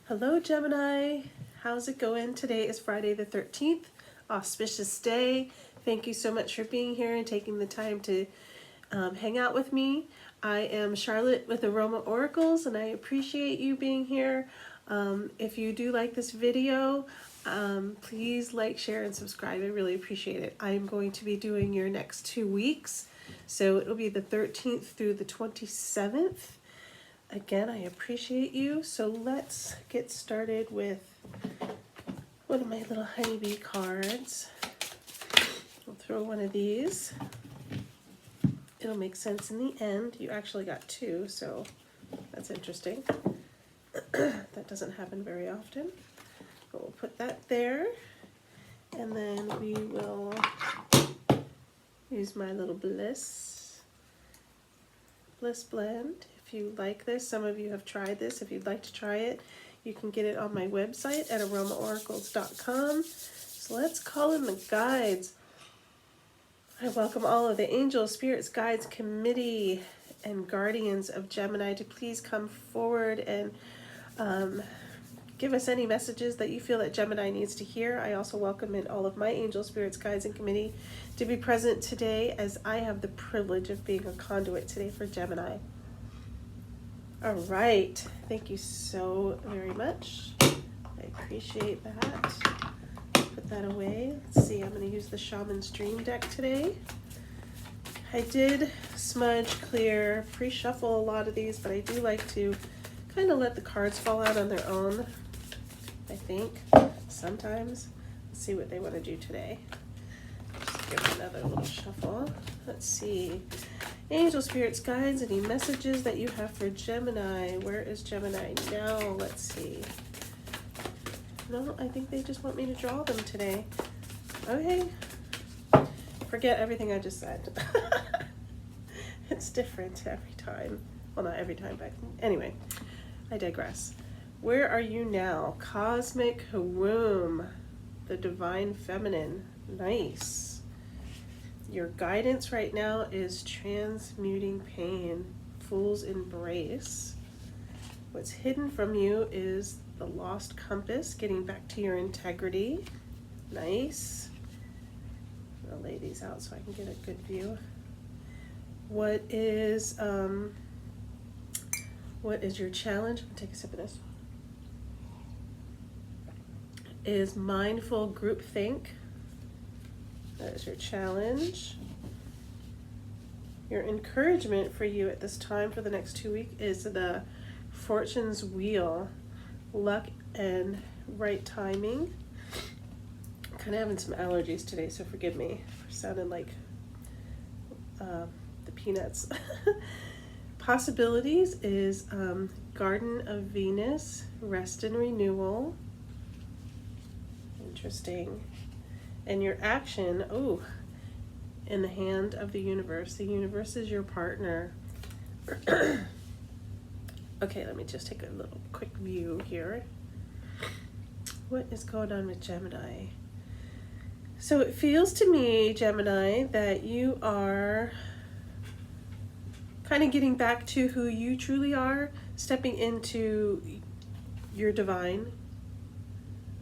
Hello Gemini, how's it going? Today is Friday the 13th, auspicious day. Thank you so much for being here and taking the time to hang out with me. I am Charlotte with Aroma Oracles and I appreciate you being here. If you do like this video, please like, share, and subscribe. I really appreciate it. I'm going to be doing your next 2 weeks. So it will be the 13th through the 27th. Again, I appreciate you. So let's get started with one of my little honeybee cards. I'll throw one of these. It'll make sense in the end. You actually got two, so that's interesting. That doesn't happen very often. But we'll put that there. And then we will use my little Bliss blend. If you like this, some of you have tried this. If you'd like to try it, you can get it on my website at aromaoracles.com. So let's call in the guides. I welcome all of the angels, spirits, guides, committee, and guardians of Gemini to please come forward and give us any messages that you feel that Gemini needs to hear. I also welcome in all of my angels, spirits, guides, and committee to be present today, as I have the privilege of being a conduit today for Gemini. All right, thank you so very much. I appreciate that. Put that away. Let's see, I'm going to use the Shaman's Dream deck today. I did smudge, clear, pre-shuffle a lot of these, but I do like to kind of let the cards fall out on their own, I think, sometimes. Let's see what they want to do today. Just give it another little shuffle. Let's see. Angel, spirits, guides, any messages that you have for Gemini? Where is Gemini now? Let's see. No, I think they just want me to draw them today. Okay. Forget everything I just said. It's different every time. Well, not every time, but anyway, I digress. Where are you now? Cosmic Womb, the Divine Feminine. Nice. Your guidance right now is transmuting pain, Fool's Embrace. What's hidden from you is the Lost Compass, getting back to your integrity. Nice. I'll lay these out so I can get a good view. What is your challenge? I'm gonna take a sip of this. Is mindful groupthink. That is your challenge. Your encouragement for you at this time for the next 2 weeks is the Fortune's Wheel, luck and right timing. I'm kind of having some allergies today, so forgive me for sounding like the Peanuts. Possibilities is Garden of Venus, rest and renewal. Interesting. And your action, in the hand of the universe. The universe is your partner. Okay, let me just take a little quick view here. What is going on with Gemini? So it feels to me, Gemini, that you are kind of getting back to who you truly are, stepping into your divine.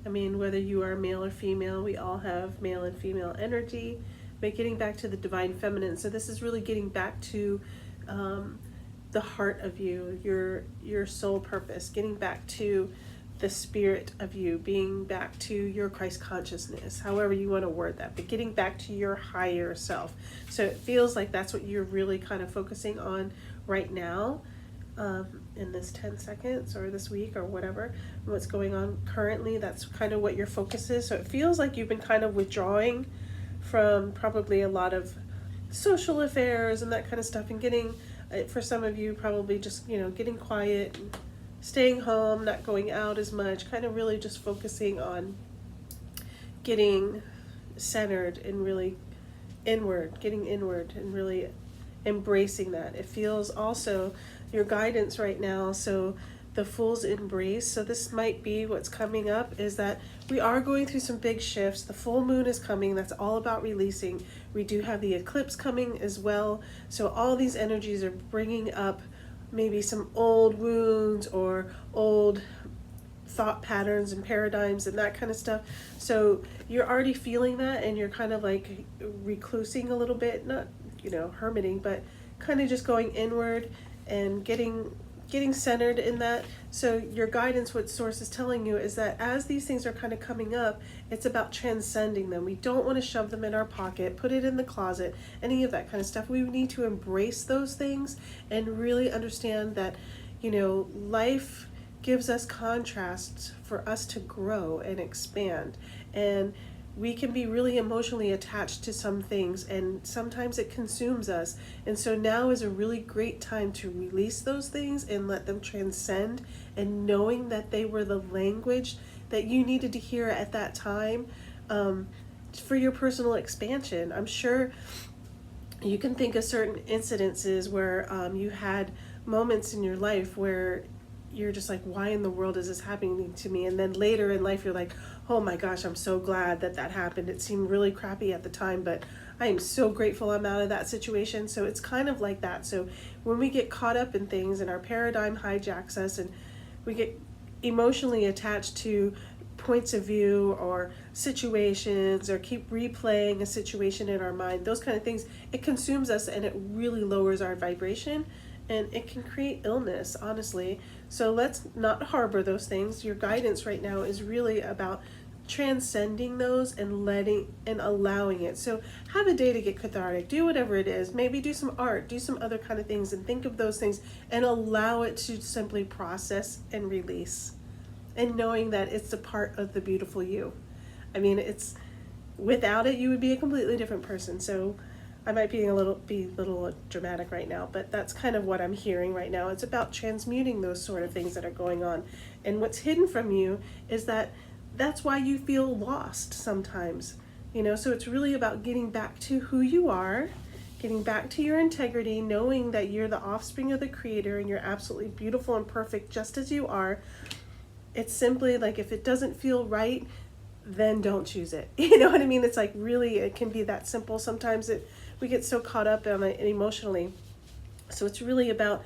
I mean, whether you are male or female, we all have male and female energy, but getting back to the divine feminine. So this is really getting back to the heart of you, your soul purpose, getting back to the spirit of you, being back to your Christ consciousness, however you want to word that, but getting back to your higher self. So it feels like that's what you're really kind of focusing on right now. In this 10 seconds or this week or whatever, what's going on currently, that's kind of what your focus is. So it feels like you've been kind of withdrawing from probably a lot of social affairs and that kind of stuff, and getting, for some of you, probably just, getting quiet, and staying home, not going out as much, kind of really just focusing on getting centered and really getting inward and really embracing that. It feels also your guidance right now, so the Fool's Embrace. So this might be what's coming up, is that we are going through some big shifts. The full moon is coming. That's all about releasing. We do have the eclipse coming as well. So all these energies are bringing up maybe some old wounds or old thought patterns and paradigms and that kind of stuff. So you're already feeling that, and you're kind of like reclusing a little bit, not, you know, hermiting, but kind of just going inward and getting centered in that. So your guidance, what source is telling you, is that as these things are kind of coming up, it's about transcending them. We don't want to shove them in our pocket, put it in the closet, any of that kind of stuff. We need to embrace those things and really understand that, you know, life gives us contrasts for us to grow and expand. And we can be really emotionally attached to some things, and sometimes it consumes us. And so now is a really great time to release those things and let them transcend, and knowing that they were the language that you needed to hear at that time, for your personal expansion. I'm sure you can think of certain incidences where you had moments in your life where you're just like, why in the world is this happening to me? And then later in life, you're like, oh my gosh, I'm so glad that that happened. It seemed really crappy at the time, but I am so grateful I'm out of that situation. So it's kind of like that. So when we get caught up in things and our paradigm hijacks us, and we get emotionally attached to points of view or situations, or keep replaying a situation in our mind, those kind of things, it consumes us and it really lowers our vibration, and it can create illness, honestly. So let's not harbor those things. Your guidance right now is really about transcending those and letting and allowing it. So have a day to get cathartic, do whatever it is, maybe do some art, do some other kind of things, and think of those things and allow it to simply process and release, and knowing that it's a part of the beautiful you. I mean, it's, without it you would be a completely different person. So I might be a little dramatic right now, but that's kind of what I'm hearing right now. It's about transmuting those sort of things that are going on. And what's hidden from you is that that's why you feel lost sometimes. You know, so it's really about getting back to who you are, getting back to your integrity, knowing that you're the offspring of the Creator and you're absolutely beautiful and perfect just as you are. It's simply like, if it doesn't feel right, then don't choose it. You know what I mean? It's like, really, it can be that simple. Sometimes we get so caught up on it emotionally. So it's really about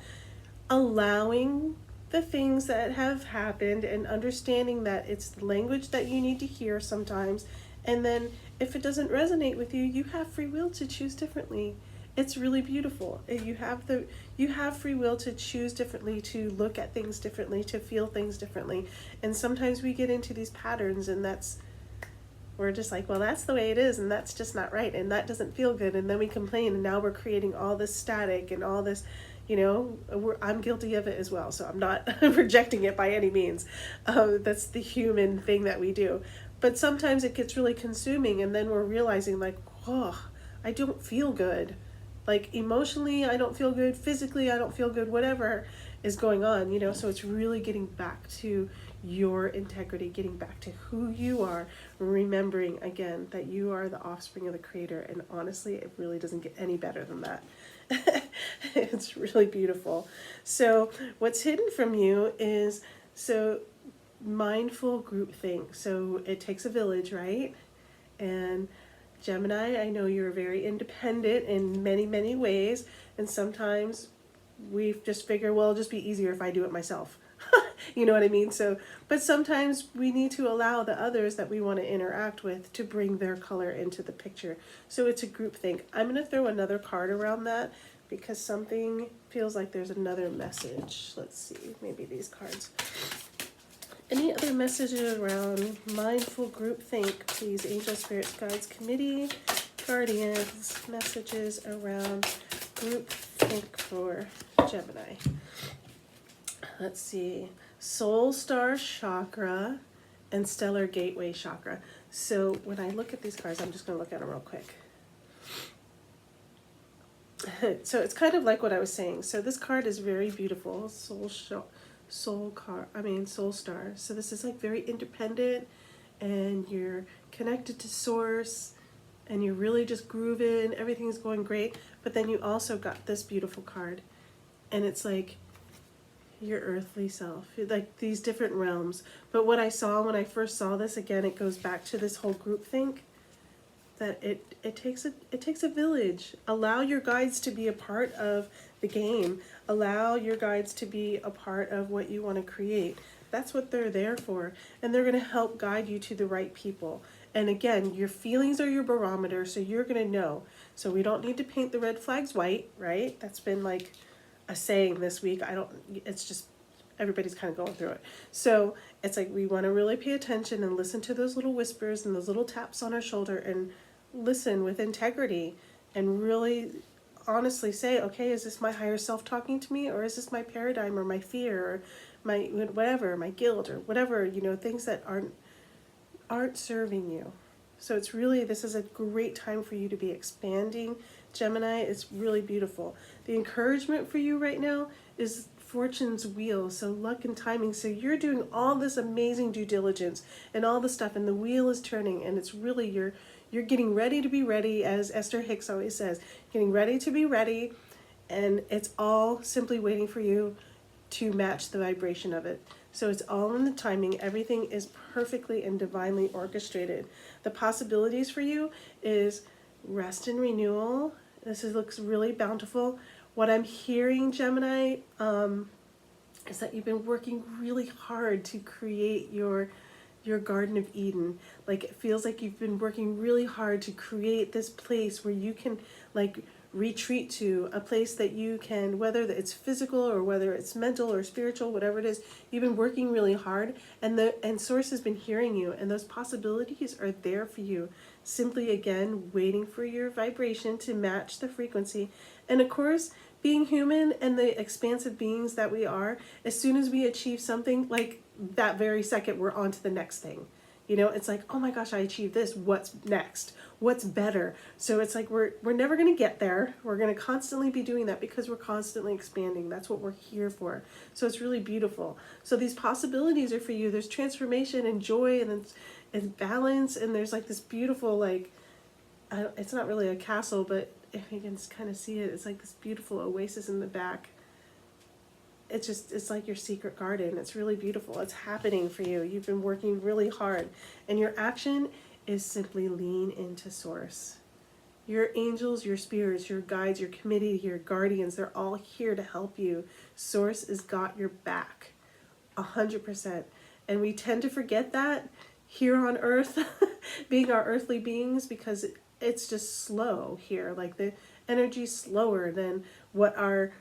allowing the things that have happened and understanding that it's the language that you need to hear sometimes. And then if it doesn't resonate with you, you have free will to choose differently. It's really beautiful. You have free will to choose differently, to look at things differently, to feel things differently. And sometimes we get into these patterns, and we're just like, well, that's the way it is, and that's just not right, and that doesn't feel good, and then we complain, and now we're creating all this static and all this, you know. I'm guilty of it as well, so I'm not rejecting it by any means. That's the human thing that we do. But sometimes it gets really consuming, and then we're realizing, like, oh, I don't feel good. Like, emotionally, I don't feel good. Physically, I don't feel good. Whatever is going on, you know. So it's really getting back to your integrity, getting back to who you are, remembering again that you are the offspring of the Creator. And honestly, it really doesn't get any better than that. It's really beautiful. So what's hidden from you is, so mindful groupthink. So it takes a village, right? And Gemini, I know you're very independent in many, many ways, and sometimes we just figure, well, it'll just be easier if I do it myself. You know what I mean? So, but sometimes we need to allow the others that we want to interact with to bring their color into the picture. So it's a group thing. I'm going to throw another card around that because something feels like there's another message. Let's see, maybe these cards. Any other messages around mindful groupthink, please? Angel, spirits, guides, committee, guardians, messages around groupthink for Gemini. Let's see. Soul Star Chakra and Stellar Gateway Chakra. So when I look at these cards, I'm just going to look at them real quick. So it's kind of like what I was saying. So this card is very beautiful. Soul Star. So this is like very independent, and you're connected to source, and you're really just grooving. Everything's going great. But then you also got this beautiful card, and it's like your earthly self, like these different realms. But what I saw when I first saw this, again, it goes back to this whole group think, that it takes a village. Allow your guides to be a part of the game. Allow your guides to be a part of what you want to create. That's what they're there for. And they're going to help guide you to the right people. And again, your feelings are your barometer, so you're going to know. So we don't need to paint the red flags white, right? That's been like a saying this week. It's just, everybody's kind of going through it. So it's like we want to really pay attention and listen to those little whispers and those little taps on our shoulder and listen with integrity and really honestly say, okay, is this my higher self talking to me, or is this my paradigm or my fear or my whatever, my guilt or whatever, things that aren't serving you. So it's really, this is a great time for you to be expanding, Gemini. It's really beautiful. The encouragement for you right now is Fortune's wheel, so luck and timing. So you're doing all this amazing due diligence and all the stuff, and the wheel is turning, and it's really you're getting ready to be ready, as Esther Hicks always says, getting ready to be ready, and it's all simply waiting for you to match the vibration of it. So it's all in the timing. Everything is perfectly and divinely orchestrated. The possibilities for you is rest and renewal. Looks really bountiful. What I'm hearing, Gemini, is that you've been working really hard to create your Garden of Eden. Like, it feels like you've been working really hard to create this place where you can like retreat to, a place that you can, whether it's physical or whether it's mental or spiritual, whatever it is, you've been working really hard, and Source has been hearing you, and those possibilities are there for you. Simply, again, waiting for your vibration to match the frequency. And of course, being human and the expansive beings that we are, as soon as we achieve something, like that very second, we're on to the next thing. It's like, oh my gosh, I achieved this. What's next? What's better? So it's like we're never going to get there. We're going to constantly be doing that because we're constantly expanding. That's what we're here for. So it's really beautiful. So these possibilities are for you. There's transformation and joy, and it's balance, and there's like this beautiful, like, it's not really a castle, but if you can kind of see it, it's like this beautiful oasis in the back. It's like your secret garden. It's really beautiful. It's happening for you. You've been working really hard, and your action is simply lean into Source. Your angels, your spirits, your guides, your committee, your guardians, they're all here to help you. Source has got your back 100%. And we tend to forget that here on Earth, being our earthly beings, because it's just slow here. Like, the energy's slower than what our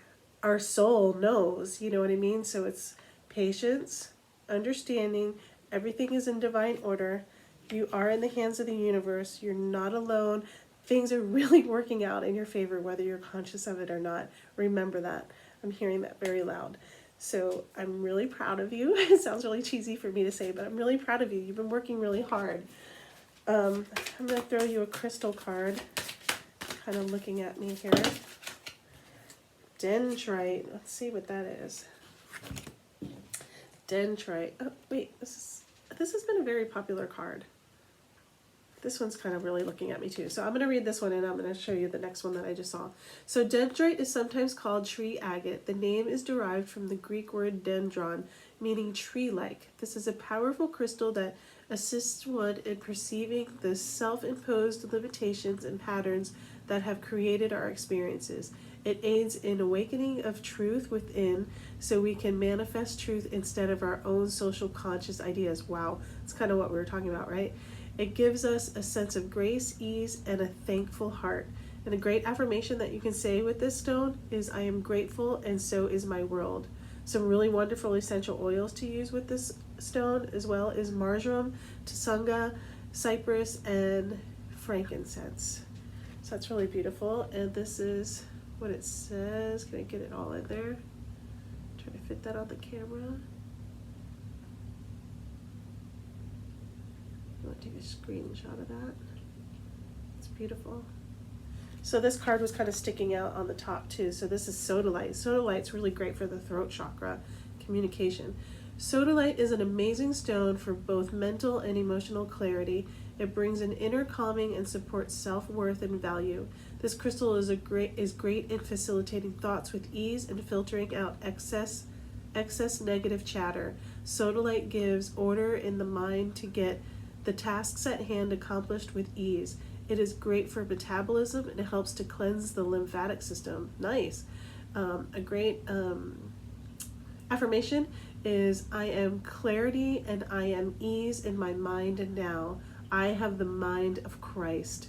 soul knows, you know what I mean? So it's patience, understanding, everything is in divine order. You are in the hands of the universe. You're not alone. Things are really working out in your favor, whether you're conscious of it or not. Remember that. I'm hearing that very loud. So I'm really proud of you. It sounds really cheesy for me to say, but I'm really proud of you. You've been working really hard. I'm going to throw you a crystal card, kind of looking at me here. Dendrite. Let's see what that is. Dendrite. Oh, wait. This has been a very popular card. This one's kind of really looking at me too. So I'm going to read this one, and I'm going to show you the next one that I just saw. So dendrite is sometimes called tree agate. The name is derived from the Greek word dendron, meaning tree-like. This is a powerful crystal that assists one in perceiving the self-imposed limitations and patterns that have created our experiences. It aids in awakening of truth within, so we can manifest truth instead of our own social conscious ideas. Wow, that's kind of what we were talking about, right? It gives us a sense of grace, ease, and a thankful heart. And a great affirmation that you can say with this stone is, I am grateful, and so is my world. Some really wonderful essential oils to use with this stone as well is marjoram, tsanga, cypress, and frankincense. So that's really beautiful. And this is what it says. Can I get it all in there? Try to fit that on the camera. I'm going to take a screenshot of that. It's beautiful. So this card was kind of sticking out on the top too. So this is sodalite. Sodalite's really great for the throat chakra, communication. Sodalite is an amazing stone for both mental and emotional clarity. It brings an inner calming and supports self-worth and value. This crystal is great in facilitating thoughts with ease and filtering out excess negative chatter. Sodalite gives order in the mind to get the tasks at hand accomplished with ease. It is great for metabolism, and it helps to cleanse the lymphatic system. Nice. A great affirmation is I am clarity and I am ease in my mind and now. I have the mind of Christ.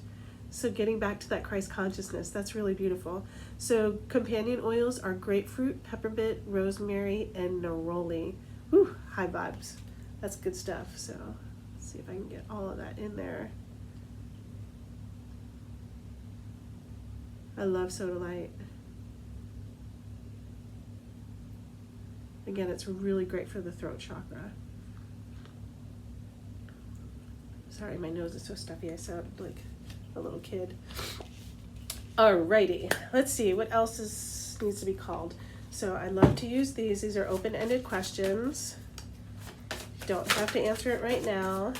So getting back to that Christ consciousness, that's really beautiful. So companion oils are grapefruit, peppermint, rosemary, and neroli. Whew, high vibes. That's good stuff. So let's see if I can get all of that in there. I love sodalite. Again, it's really great for the throat chakra. Sorry, my nose is so stuffy. I sound like a little kid. Alrighty, let's see what else needs to be called. So I love to use these. These are open-ended questions. You don't have to answer it right now.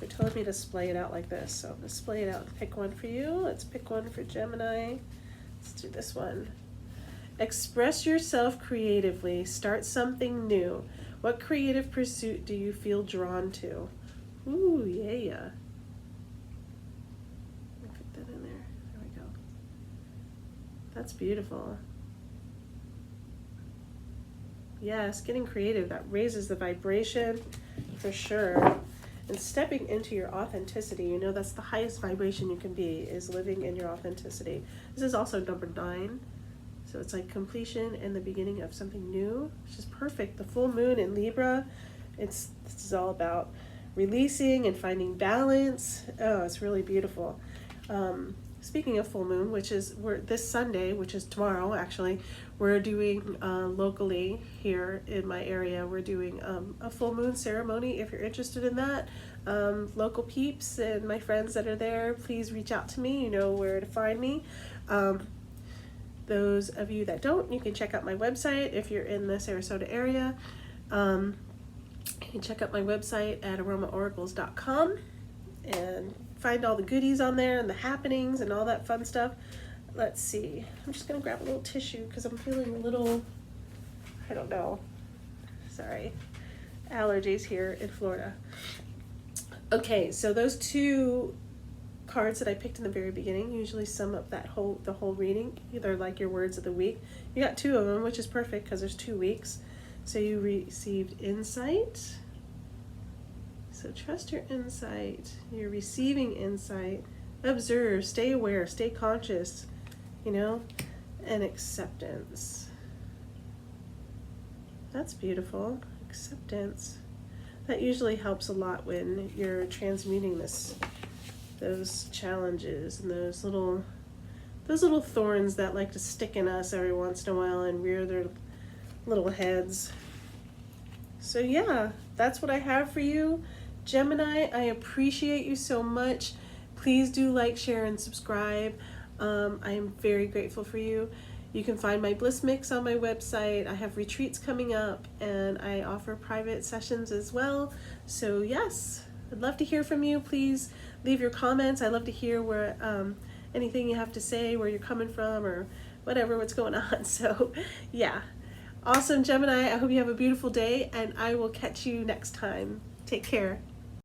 They're telling me to splay it out like this, so I'm going to splay it out and pick one for you. Let's pick one for Gemini. Let's do this one. Express yourself creatively. Start something new. What creative pursuit do you feel drawn to? Ooh, yeah. Let me put that in there. There we go. That's beautiful. Yes, getting creative. That raises the vibration for sure. And stepping into your authenticity. You know, that's the highest vibration you can be, is living in your authenticity. This is also number 9. So it's like completion and the beginning of something new, which is perfect. The full moon in Libra, this is all about releasing and finding balance. Oh, it's really beautiful. Speaking of full moon, this Sunday, which is tomorrow actually, we're doing locally here in my area, we're doing a full moon ceremony. If you're interested in that, local peeps and my friends that are there, please reach out to me. You know where to find me. Those of you that don't, you can check out my website if you're in the Sarasota area. You can check out my website at aromaoracles.com and find all the goodies on there and the happenings and all that fun stuff. Let's see. I'm just going to grab a little tissue because I'm feeling a little, I don't know. Sorry. Allergies here in Florida. Okay, so those 2 cards that I picked in the very beginning usually sum up the whole reading. They're like your words of the week. You got 2 of them, which is perfect because there's 2 weeks. So you received insight. So trust your insight. You're receiving insight. Observe, stay aware, stay conscious, you know, and acceptance. That's beautiful. Acceptance. That usually helps a lot when you're transmuting those challenges and those little thorns that like to stick in us every once in a while and rear their little heads. So yeah, that's what I have for you. Gemini, I appreciate you so much. Please do like, share, and subscribe. I am very grateful for you. You can find my Bliss Mix on my website. I have retreats coming up and I offer private sessions as well. So yes, I'd love to hear from you. Please leave your comments. I love to hear where anything you have to say, where you're coming from or whatever, what's going on. So yeah, awesome Gemini. I hope you have a beautiful day and I will catch you next time. Take care.